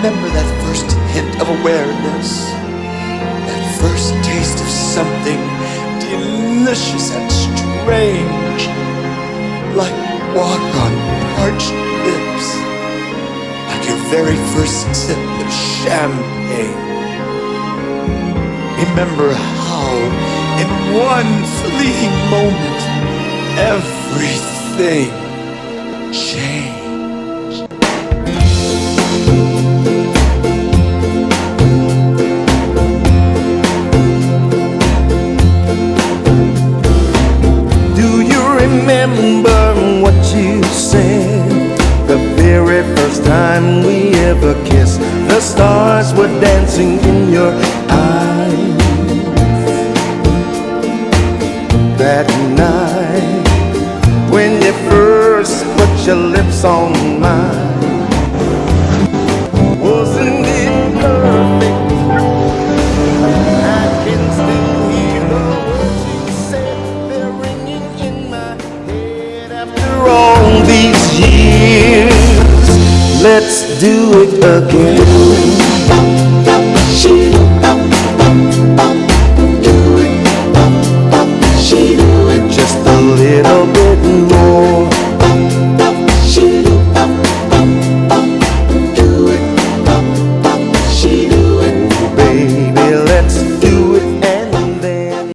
remember that first hint of awareness, that first taste of something delicious and strange, like water on parched lips, like your very first sip of champagne. Remember how, in one fleeting moment, everything changed. Remember what you said the very first time we ever kissed. The stars were dancing in your eyes that night when you first put your lips on mine. Wasn't it perfect? I can still hear the words you said. They're ringing in my head after all these years. Let's do it again. Just a little bit more.